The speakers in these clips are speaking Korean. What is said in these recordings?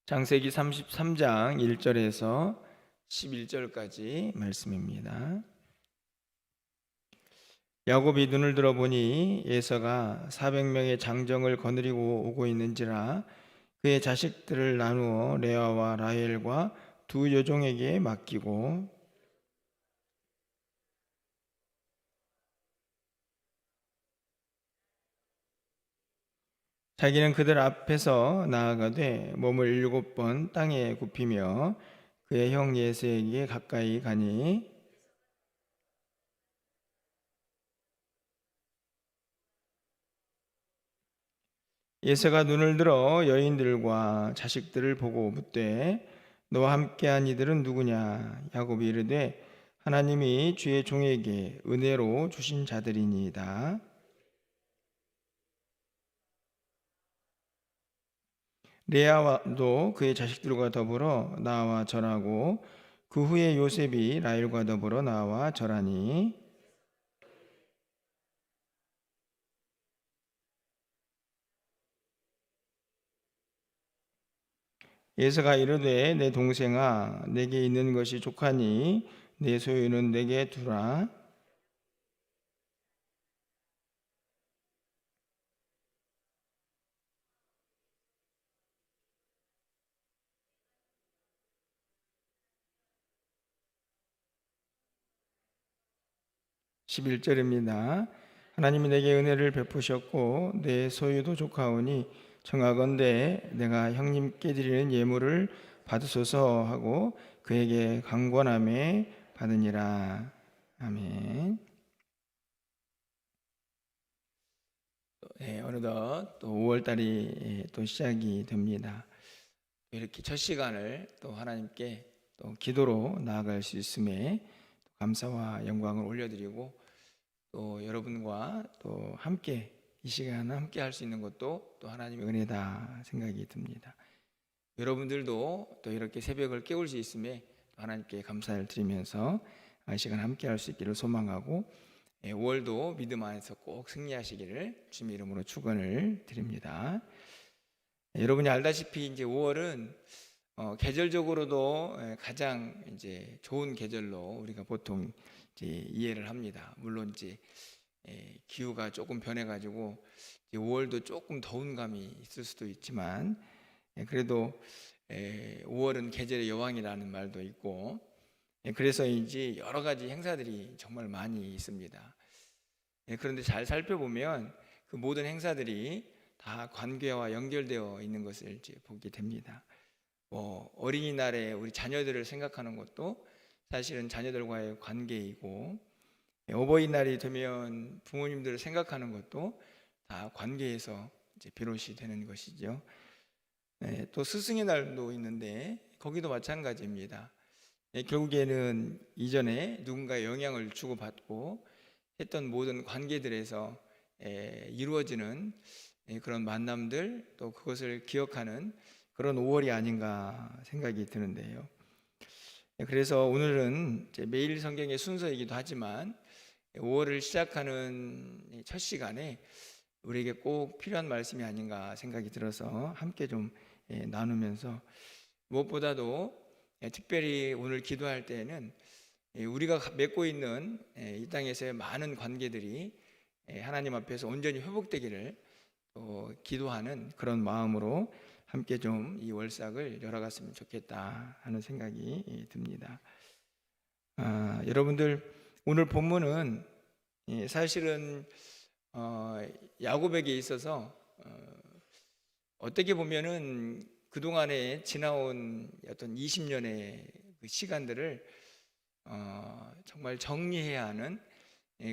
창세기 33장 1절에서 11절까지 말씀입니다. 야곱이 눈을 들어보니 에서가 400명의 장정을 거느리고 오고 있는지라 그의 자식들을 나누어 레아와 라헬과 두 여종에게 맡기고 자기는 그들 앞에서 나아가되 몸을 7번 땅에 굽히며 그의 형 예세에게 가까이 가니 예세가 눈을 들어 여인들과 자식들을 보고 묻되 너와 함께한 이들은 누구냐? 야곱이 이르되 하나님이 주의 종에게 은혜로 주신 자들이니이다. 레아도 그의 자식들과 더불어 나와 절하고 그 후에 요셉이 라헬과 더불어 나와 절하니 예서가 이르되 내 동생아 내게 있는 것이 족하니 내 소유는 내게 두라. 11절입니다. 하나님이 내게 은혜를 베푸셨고 내 소유도 족하오니 청하건대 내가 형님께 드리는 예물을 받으소서 하고 그에게 강권함에 받으니라. 아멘. 어느덧 또 5월달이 또 시작이 됩니다. 이렇게 첫 시간을 또 하나님께 또 기도로 나아갈 수 있음에 감사와 영광을 올려드리고 또 여러분과 또 함께 이 시간을 함께 할 수 있는 것도 또 하나님의 은혜다 생각이 듭니다. 여러분들도 또 이렇게 새벽을 깨울 수 있음에 하나님께 감사를 드리면서 이 시간 함께 할 수 있기를 소망하고 5월도 믿음 안에서 꼭 승리하시기를 주님의 이름으로 축원을 드립니다. 여러분이 알다시피 이제 5월은 계절적으로도 가장 이제 좋은 계절로 우리가 보통 이제 이해를 합니다. 물론 이제 기후가 조금 변해가지고 5월도 조금 더운 감이 있을 수도 있지만 그래도 5월은 계절의 여왕이라는 말도 있고 그래서인지 여러 가지 행사들이 정말 많이 있습니다. 그런데 잘 살펴보면 그 모든 행사들이 다 관계와 연결되어 있는 것을 이제 보게 됩니다. 어린이날에 우리 자녀들을 생각하는 것도 사실은 자녀들과의 관계이고 어버이날이 되면 부모님들을 생각하는 것도 다 관계에서 이제 비롯이 되는 것이죠. 또 스승의 날도 있는데 거기도 마찬가지입니다. 결국에는 이전에 누군가의 영향을 주고받고 했던 모든 관계들에서 이루어지는 그런 만남들 또 그것을 기억하는 그런 5월이 아닌가 생각이 드는데요. 그래서 오늘은 매일 성경의 순서이기도 하지만 5월을 시작하는 첫 시간에 우리에게 꼭 필요한 말씀이 아닌가 생각이 들어서 함께 좀 나누면서 무엇보다도 특별히 오늘 기도할 때에는 우리가 맺고 있는 이 땅에서의 많은 관계들이 하나님 앞에서 온전히 회복되기를 기도하는 그런 마음으로 함께 좀 이 월삭을 열어갔으면 좋겠다 하는 생각이 듭니다. 여러분들 오늘 본문은 사실은 야곱에게 있어서 어떻게 보면은 그동안에 지나온 어떤 20년의 그 시간들을 정말 정리해야 하는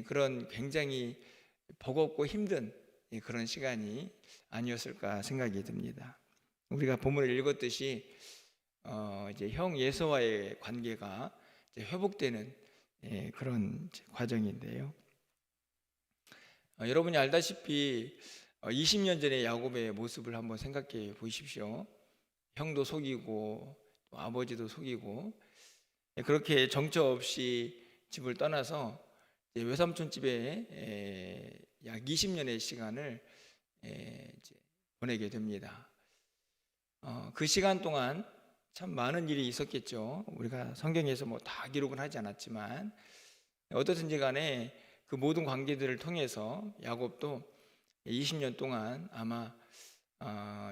그런 굉장히 버겁고 힘든 그런 시간이 아니었을까 생각이 듭니다. 우리가 본문을 읽었듯이 이제 형 예서와의 관계가 이제 회복되는 그런 과정인데요. 여러분이 알다시피 20년 전의 야곱의 모습을 한번 생각해 보십시오. 형도 속이고 또 아버지도 속이고 그렇게 정처 없이 집을 떠나서 외삼촌 집에 약 20년의 시간을 보내게 됩니다. 그 시간 동안 참 많은 일이 있었겠죠. 우리가 성경에서 뭐 다 기록은 하지 않았지만 어떻든지 간에 그 모든 관계들을 통해서 야곱도 20년 동안 아마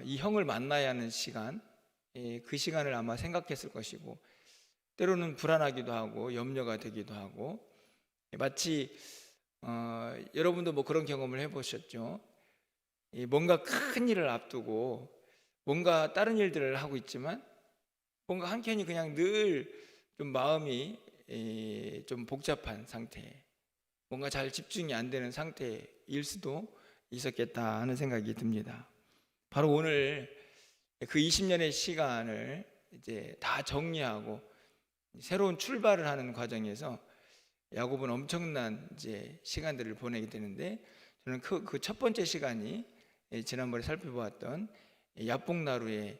이 형을 만나야 하는 시간, 그 시간을 아마 생각했을 것이고, 때로는 불안하기도 하고 염려가 되기도 하고, 마치 여러분도 뭐 그런 경험을 해보셨죠. 뭔가 큰 일을 앞두고 뭔가 다른 일들을 하고 있지만 뭔가 한켠이 그냥 늘 좀 마음이 좀 복잡한 상태, 뭔가 잘 집중이 안 되는 상태일 수도 있었겠다 하는 생각이 듭니다. 바로 오늘 그 20년의 시간을 이제 다 정리하고 새로운 출발을 하는 과정에서 야곱은 엄청난 이제 시간들을 보내게 되는데, 저는 그 첫 번째 시간이 지난번에 살펴보았던 야복나루의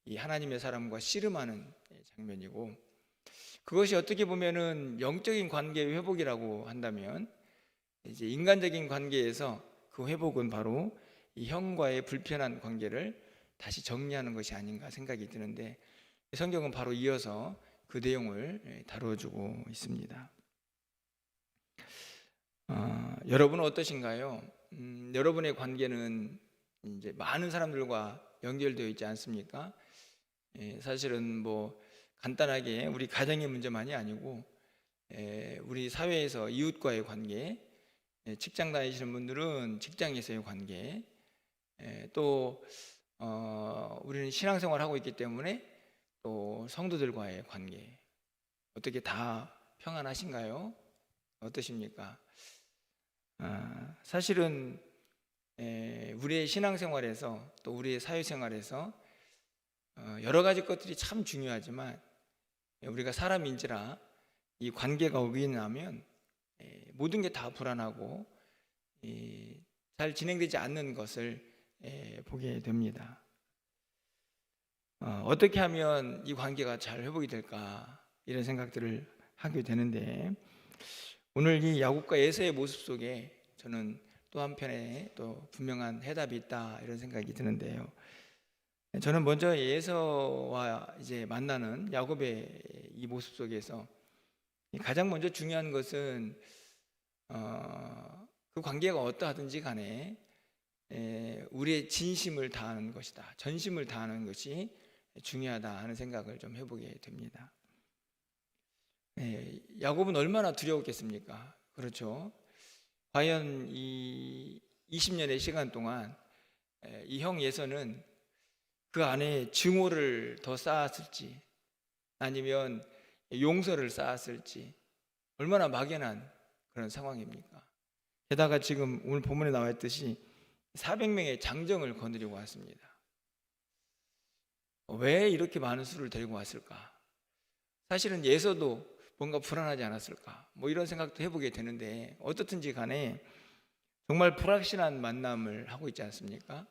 이 하나님의 사람과 씨름하는 장면이고, 그것이 어떻게 보면은 영적인 관계의 회복이라고 한다면 이제 인간적인 관계에서 그 회복은 바로 이 형과의 불편한 관계를 다시 정리하는 것이 아닌가 생각이 드는데, 성경은 바로 이어서 그 내용을 다루어주고 있습니다. 여러분은 어떠신가요? 여러분의 관계는 이제 많은 사람들과 연결되어 있지 않습니까? 사실은 뭐 간단하게 우리 가정의 문제만이 아니고 우리 사회에서 이웃과의 관계, 직장 다니시는 분들은 직장에서의 관계, 또 우리는 신앙생활을 하고 있기 때문에 또 성도들과의 관계, 어떻게 다 평안하신가요? 어떠십니까? 사실은 우리의 신앙생활에서 또 우리의 사회생활에서 여러 가지 것들이 참 중요하지만 우리가 사람인지라 이 관계가 어긋나면 모든 게 다 불안하고 잘 진행되지 않는 것을 보게 됩니다. 어떻게 하면 이 관계가 잘 회복이 될까, 이런 생각들을 하게 되는데, 오늘 이 야곱과 에서의 모습 속에 저는 또 한편에 또 분명한 해답이 있다, 이런 생각이 드는데요. 저는 먼저 에서와 이제 만나는 야곱의 이 모습 속에서 가장 먼저 중요한 것은 그 관계가 어떠하든지 간에 우리의 진심을 다하는 것이다, 전심을 다하는 것이 중요하다 하는 생각을 좀 해보게 됩니다. 야곱은 얼마나 두려웠겠습니까? 그렇죠. 과연 이 20년의 시간 동안 이 형 에서는 그 안에 증오를 더 쌓았을지 아니면 용서를 쌓았을지, 얼마나 막연한 그런 상황입니까? 게다가 지금 오늘 본문에 나와 있듯이 400명의 장정을 거느리고 왔습니다. 왜 이렇게 많은 수를 데리고 왔을까? 사실은 예서도 뭔가 불안하지 않았을까? 뭐 이런 생각도 해보게 되는데, 어떻든지 간에 정말 불확실한 만남을 하고 있지 않습니까?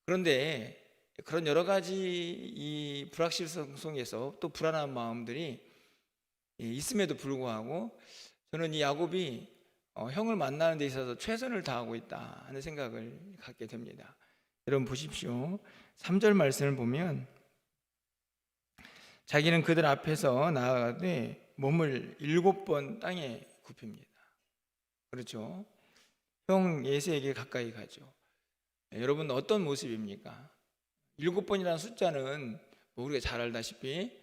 그런데 그런 여러 가지 이 불확실성 속에서 또 불안한 마음들이 있음에도 불구하고 저는 이 야곱이 형을 만나는 데 있어서 최선을 다하고 있다 하는 생각을 갖게 됩니다. 여러분 보십시오. 3절 말씀을 보면 자기는 그들 앞에서 나아가되 몸을 7번 땅에 굽힙니다. 그렇죠? 형 에서에게 가까이 가죠. 여러분 어떤 모습입니까? 7번이라는 숫자는 뭐 우리가 잘 알다시피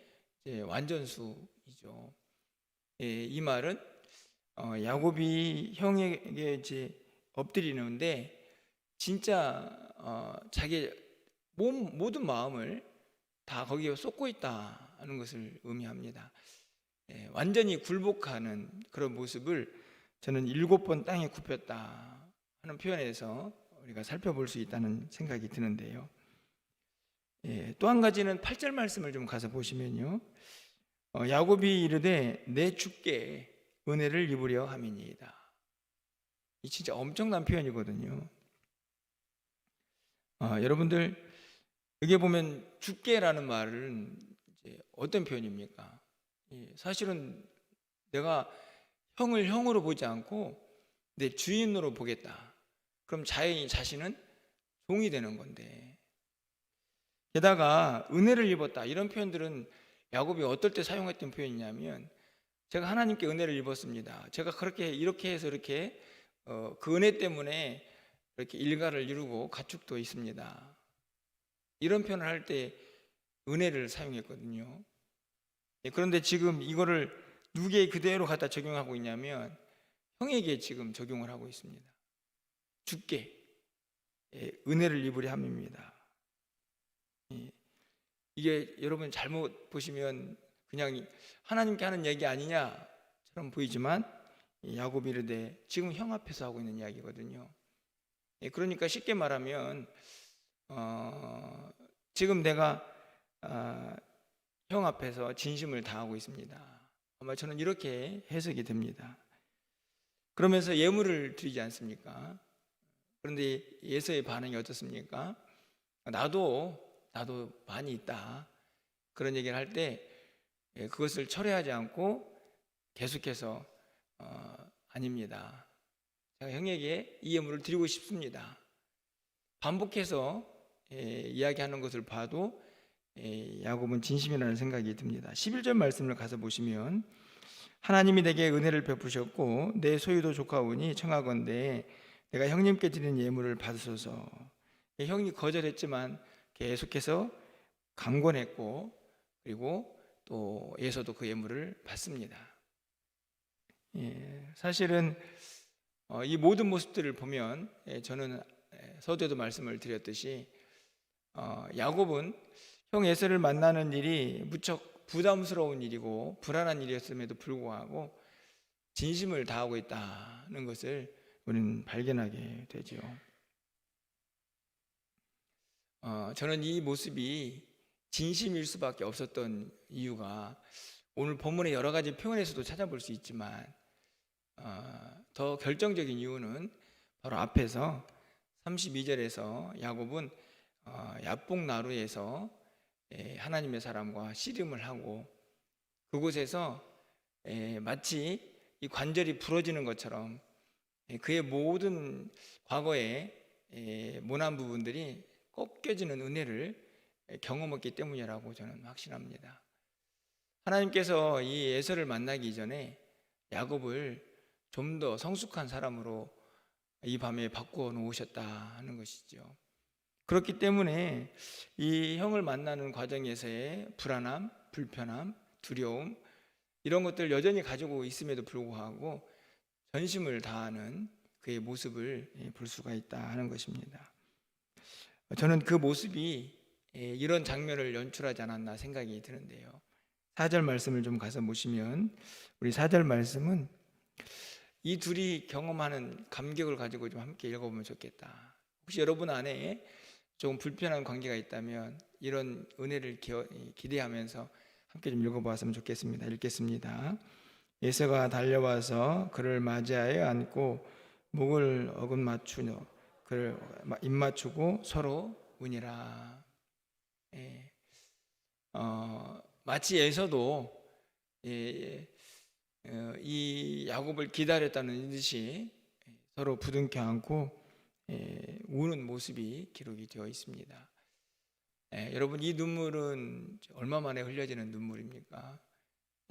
이제 완전수이죠. 이 말은 야곱이 형에게 이제 엎드리는데 진짜 자기 모든 마음을 다 거기에 쏟고 있다 하는 것을 의미합니다. 완전히 굴복하는 그런 모습을 저는 7번 땅에 굽혔다 하는 표현에서 우리가 살펴볼 수 있다는 생각이 드는데요. 또 한 가지는 8절 말씀을 좀 가서 보시면요, 야곱이 이르되 내 주께 은혜를 입으려 함이니이다. 이 진짜 엄청난 표현이거든요. 여러분들 여기 보면 주께라는 말은 이제 어떤 표현입니까? 사실은 내가 형을 형으로 보지 않고 내 주인으로 보겠다. 그럼 자신은 종이 되는 건데, 게다가 은혜를 입었다 이런 표현들은 야곱이 어떨 때 사용했던 표현이냐면 제가 하나님께 은혜를 입었습니다. 제가 그렇게 이렇게 해서 이렇게 그 은혜 때문에 이렇게 일가를 이루고 가축도 있습니다. 이런 표현을 할 때 은혜를 사용했거든요. 그런데 지금 이거를 누구에게 그대로 갖다 적용하고 있냐면 형에게 지금 적용을 하고 있습니다. 주께 은혜를 입으려 함입니다. 이게 여러분 잘못 보시면 그냥 하나님께 하는 얘기 아니냐처럼 보이지만 야곱이 이르되 지금 형 앞에서 하고 있는 이야기거든요. 그러니까 쉽게 말하면 지금 내가 형 앞에서 진심을 다하고 있습니다. 아마 저는 이렇게 해석이 됩니다. 그러면서 예물을 드리지 않습니까? 그런데 에서의 반응이 어떻습니까? 나도 많이 있다. 그런 얘기를 할 때 그것을 철회하지 않고 계속해서 아닙니다. 제가 형에게 이 예물을 드리고 싶습니다. 반복해서 이야기하는 것을 봐도 야곱은 진심이라는 생각이 듭니다. 11절 말씀을 가서 보시면 하나님이 내게 은혜를 베푸셨고 내 소유도 조카오니 청하건대 내가 형님께 드리는 예물을 받으소서. 형이 거절했지만 계속해서 강권했고 그리고 또 에서도 그 예물을 받습니다. 사실은 이 모든 모습들을 보면 저는 서두에도 말씀을 드렸듯이 야곱은 형 에서를 만나는 일이 무척 부담스러운 일이고 불안한 일이었음에도 불구하고 진심을 다하고 있다는 것을 우리는 발견하게 되죠. 저는 이 모습이 진심일 수밖에 없었던 이유가 오늘 본문의 여러 가지 표현에서도 찾아볼 수 있지만 더 결정적인 이유는 바로 앞에서 32절에서 야곱은 야복나루에서 하나님의 사람과 씨름을 하고 그곳에서 마치 이 관절이 부러지는 것처럼 그의 모든 과거의 모난 부분들이 꺾여지는 은혜를 경험했기 때문이라고 저는 확신합니다. 하나님께서 이 에서를 만나기 전에 야곱을 좀 더 성숙한 사람으로 이 밤에 바꾸어 놓으셨다는 것이죠. 그렇기 때문에 이 형을 만나는 과정에서의 불안함, 불편함, 두려움 이런 것들 여전히 가지고 있음에도 불구하고 전심을 다하는 그의 모습을 볼 수가 있다 하는 것입니다. 저는 그 모습이 이런 장면을 연출하지 않았나 생각이 드는데요. 4절 말씀을 좀 가서 보시면 우리 4절 말씀은 이 둘이 경험하는 감격을 가지고 좀 함께 읽어보면 좋겠다. 혹시 여러분 안에 조금 불편한 관계가 있다면 이런 은혜를 기대하면서 함께 좀 읽어보았으면 좋겠습니다. 읽겠습니다. 에서가 달려와서 그를 맞이하여 안고 목을 어긋맞추며 그를 입맞추고 서로 우니라. 마치 에서도 이 야곱을 기다렸다는 듯이 서로 부둥켜 안고 우는 모습이 기록이 되어 있습니다. 여러분 이 눈물은 얼마 만에 흘려지는 눈물입니까?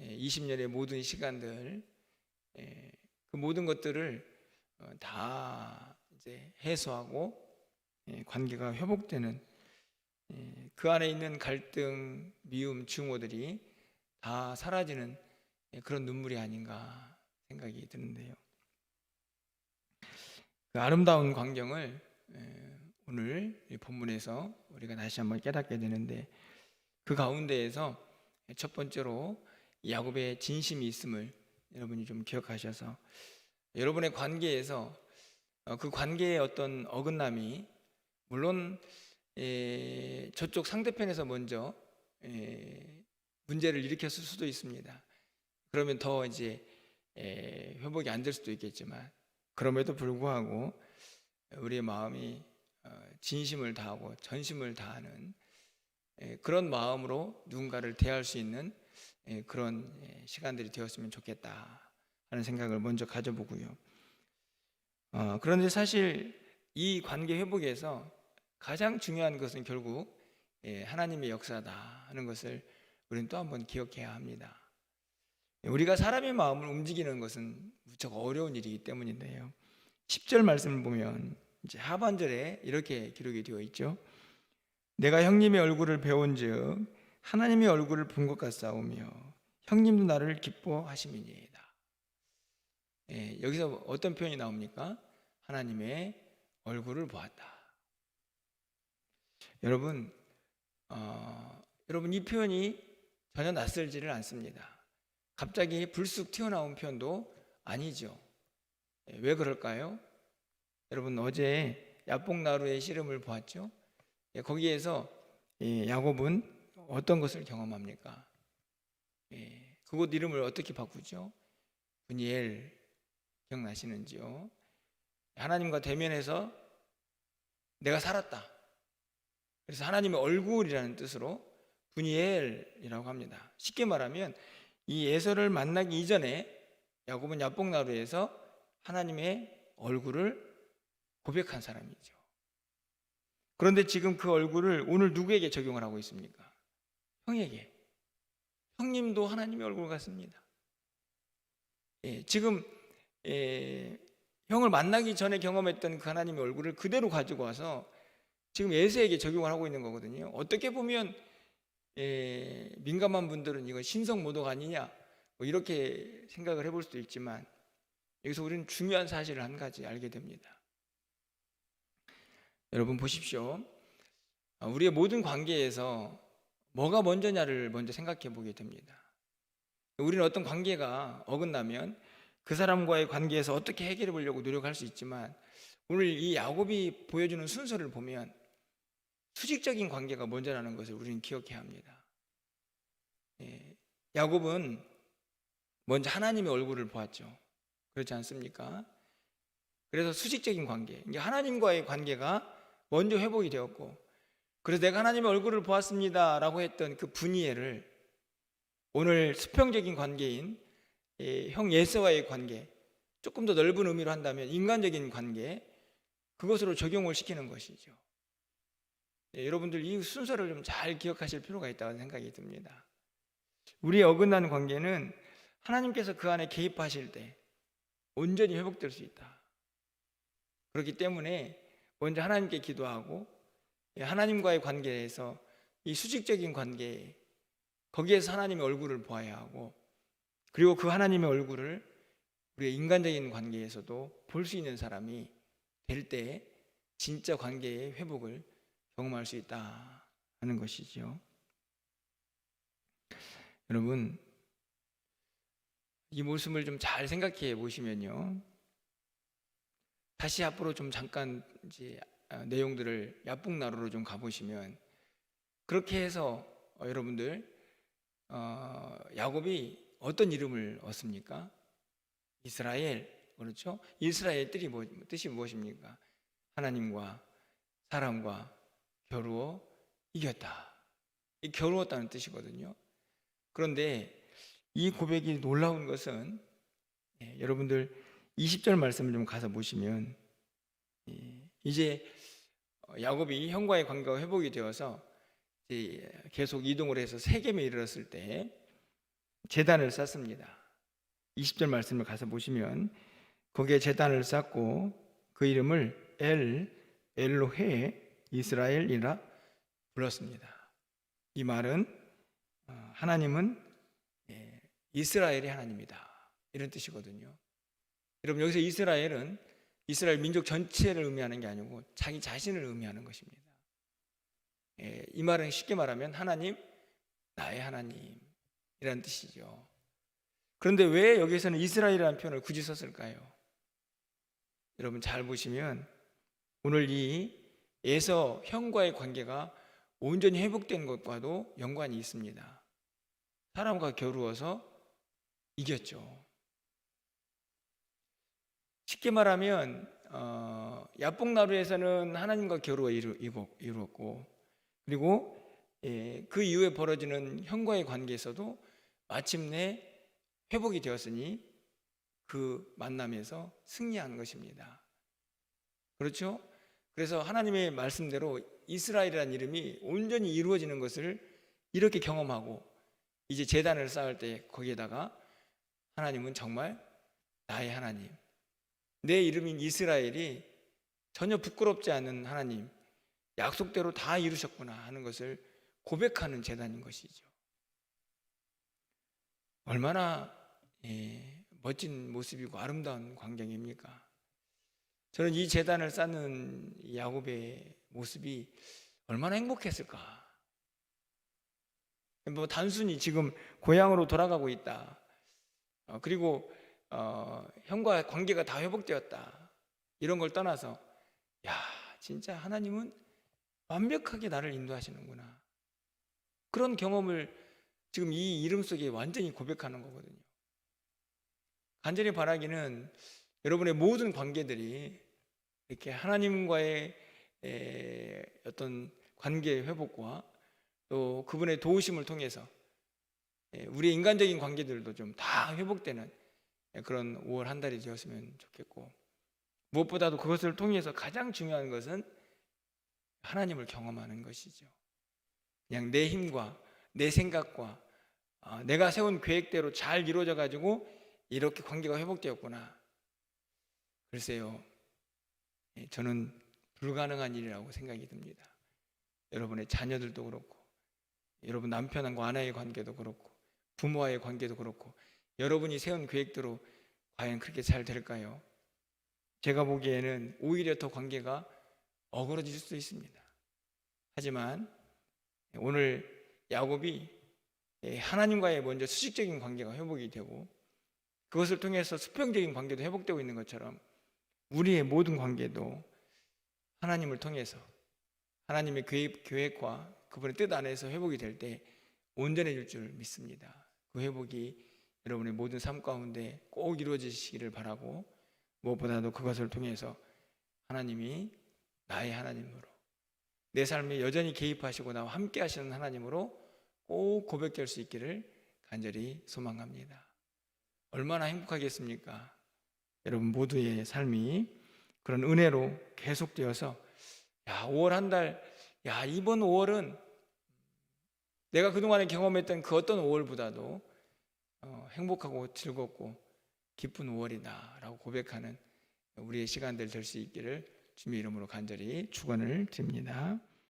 20년의 모든 시간들 그 모든 것들을 다 이제 해소하고 관계가 회복되는 그 안에 있는 갈등, 미움, 증오들이 다 사라지는 그런 눈물이 아닌가 생각이 드는데요. 그 아름다운 광경을 오늘 본문에서 우리가 다시 한번 깨닫게 되는데 그 가운데에서 첫 번째로 야곱의 진심이 있음을 여러분이 좀 기억하셔서 여러분의 관계에서 그 관계의 어떤 어긋남이 물론 저쪽 상대편에서 먼저 문제를 일으켰을 수도 있습니다. 그러면 더 이제 회복이 안 될 수도 있겠지만 그럼에도 불구하고 우리의 마음이 진심을 다하고 전심을 다하는 그런 마음으로 누군가를 대할 수 있는 그런 시간들이 되었으면 좋겠다 하는 생각을 먼저 가져보고요. 그런데 사실 이 관계 회복에서 가장 중요한 것은 결국 하나님의 역사다 하는 것을 우리는 또 한번 기억해야 합니다. 우리가 사람의 마음을 움직이는 것은 무척 어려운 일이기 때문인데요. 10절 말씀을 보면 이제 하반절에 이렇게 기록이 되어 있죠. 내가 형님의 얼굴을 배운즉 하나님의 얼굴을 본 것 같사오며 형님도 나를 기뻐하심이니이다. 여기서 어떤 표현이 나옵니까? 하나님의 얼굴을 보았다. 여러분, 이 표현이 전혀 낯설지를 않습니다. 갑자기 불쑥 튀어나온 표현도 아니죠. 왜 그럴까요? 여러분, 어제 야복나루의 씨름을 보았죠. 거기에서 야곱은 어떤 것을 경험합니까? 그곳 이름을 어떻게 바꾸죠? 분이엘, 기억나시는지요? 하나님과 대면해서 내가 살았다. 그래서 하나님의 얼굴이라는 뜻으로 분이엘이라고 합니다. 쉽게 말하면 이 에서를 만나기 이전에 야곱은 야복나루에서 하나님의 얼굴을 고백한 사람이죠. 그런데 지금 그 얼굴을 오늘 누구에게 적용을 하고 있습니까? 형에게. 형님도 하나님의 얼굴 같습니다. 지금 형을 만나기 전에 경험했던 그 하나님의 얼굴을 그대로 가지고 와서 지금 에서에게 적용을 하고 있는 거거든요. 어떻게 보면 민감한 분들은 이거 신성모독 아니냐 뭐 이렇게 생각을 해볼 수도 있지만 여기서 우리는 중요한 사실을 한 가지 알게 됩니다. 여러분 보십시오. 우리의 모든 관계에서 뭐가 먼저냐를 먼저 생각해 보게 됩니다. 우리는 어떤 관계가 어긋나면 그 사람과의 관계에서 어떻게 해결해 보려고 노력할 수 있지만 오늘 이 야곱이 보여주는 순서를 보면 수직적인 관계가 먼저라는 것을 우리는 기억해야 합니다. 야곱은 먼저 하나님의 얼굴을 보았죠. 그렇지 않습니까? 그래서 수직적인 관계, 하나님과의 관계가 먼저 회복이 되었고, 그래서 내가 하나님의 얼굴을 보았습니다 라고 했던 그 분이엘을 오늘 수평적인 관계인 형 예서와의 관계, 조금 더 넓은 의미로 한다면 인간적인 관계, 그것으로 적용을 시키는 것이죠. 여러분들 이 순서를 좀 잘 기억하실 필요가 있다고 생각이 듭니다. 우리의 어긋난 관계는 하나님께서 그 안에 개입하실 때 온전히 회복될 수 있다. 그렇기 때문에 먼저 하나님께 기도하고 하나님과의 관계에서 이 수직적인 관계, 거기에서 하나님의 얼굴을 보아야 하고, 그리고 그 하나님의 얼굴을 우리의 인간적인 관계에서도 볼 수 있는 사람이 될 때 진짜 관계의 회복을 경험할 수 있다 하는 것이죠. 여러분, 이 모습을 좀 잘 생각해 보시면요, 다시 앞으로 좀 잠깐 이제 내용들을 야복나루로 좀 가보시면, 그렇게 해서 여러분들 야곱이 어떤 이름을 얻습니까? 이스라엘, 그렇죠? 이스라엘 뜻이 무엇입니까? 하나님과 사람과 겨루어 이겼다. 이 겨루었다는 뜻이거든요. 그런데 이 고백이 놀라운 것은 여러분들 20절 말씀을 좀 가서 보시면, 이제 야곱이 형과의 관계가 회복이 되어서 이제 계속 이동을 해서 세겜에 이르렀을 때 제단을 쌓습니다. 20절 말씀을 가서 보시면 거기에 제단을 쌓고 그 이름을 엘로헤 이스라엘이라 불렀습니다. 이 말은 하나님은 이스라엘의 하나님이다, 이런 뜻이거든요. 여러분, 여기서 이스라엘은 이스라엘 민족 전체를 의미하는 게 아니고 자기 자신을 의미하는 것입니다. 이 말은 쉽게 말하면 하나님, 나의 하나님이라는 뜻이죠. 그런데 왜 여기서는 이스라엘이라는 표현을 굳이 썼을까요? 여러분 잘 보시면 오늘 이 에서 형과의 관계가 온전히 회복된 것과도 연관이 있습니다. 사람과 겨루어서 이겼죠. 쉽게 말하면 야복나루에서는 하나님과 겨루어 이루었고, 그리고 그 이후에 벌어지는 형과의 관계에서도 마침내 회복이 되었으니 그 만남에서 승리한 것입니다. 그렇죠? 그래서 하나님의 말씀대로 이스라엘이라는 이름이 온전히 이루어지는 것을 이렇게 경험하고 이제 제단을 쌓을 때 거기에다가 하나님은 정말 나의 하나님, 내 이름인 이스라엘이 전혀 부끄럽지 않은 하나님, 약속대로 다 이루셨구나 하는 것을 고백하는 제단인 것이죠. 얼마나 멋진 모습이고 아름다운 광경입니까? 저는 이 제단을 쌓는 야곱의 모습이 얼마나 행복했을까. 뭐 단순히 지금 고향으로 돌아가고 있다, 그리고 형과 관계가 다 회복되었다, 이런 걸 떠나서 야, 진짜 하나님은 완벽하게 나를 인도하시는구나, 그런 경험을 지금 이 이름 속에 완전히 고백하는 거거든요. 간절히 바라기는 여러분의 모든 관계들이 이렇게 하나님과의 어떤 관계 회복과 또 그분의 도우심을 통해서 우리의 인간적인 관계들도 좀 다 회복되는 그런 5월 한 달이 되었으면 좋겠고, 무엇보다도 그것을 통해서 가장 중요한 것은 하나님을 경험하는 것이죠. 그냥 내 힘과 내 생각과 내가 세운 계획대로 잘 이루어져 가지고 이렇게 관계가 회복되었구나. 글쎄요, 저는 불가능한 일이라고 생각이 듭니다. 여러분의 자녀들도 그렇고, 여러분 남편과 아내의 관계도 그렇고, 부모와의 관계도 그렇고, 여러분이 세운 계획대로 과연 그렇게 잘 될까요? 제가 보기에는 오히려 더 관계가 어그러질 수도 있습니다. 하지만 오늘 야곱이 하나님과의 먼저 수직적인 관계가 회복이 되고 그것을 통해서 수평적인 관계도 회복되고 있는 것처럼 우리의 모든 관계도 하나님을 통해서 하나님의 계획과 그분의 뜻 안에서 회복이 될 때 온전해질 줄 믿습니다. 그 회복이 여러분의 모든 삶 가운데 꼭 이루어지시기를 바라고, 무엇보다도 그것을 통해서 하나님이 나의 하나님으로, 내 삶에 여전히 개입하시고 나와 함께 하시는 하나님으로 꼭 고백될 수 있기를 간절히 소망합니다. 얼마나 행복하겠습니까? 여러분 모두의 삶이 그런 은혜로 계속되어서 5월 한 달, 이번 5월은 내가 그동안에 경험했던 그 어떤 5월보다도 행복하고 즐겁고 기쁜 5월이다 라고 고백하는 우리의 시간들 될 수 있기를 주님의 이름으로 간절히 축원을 드립니다.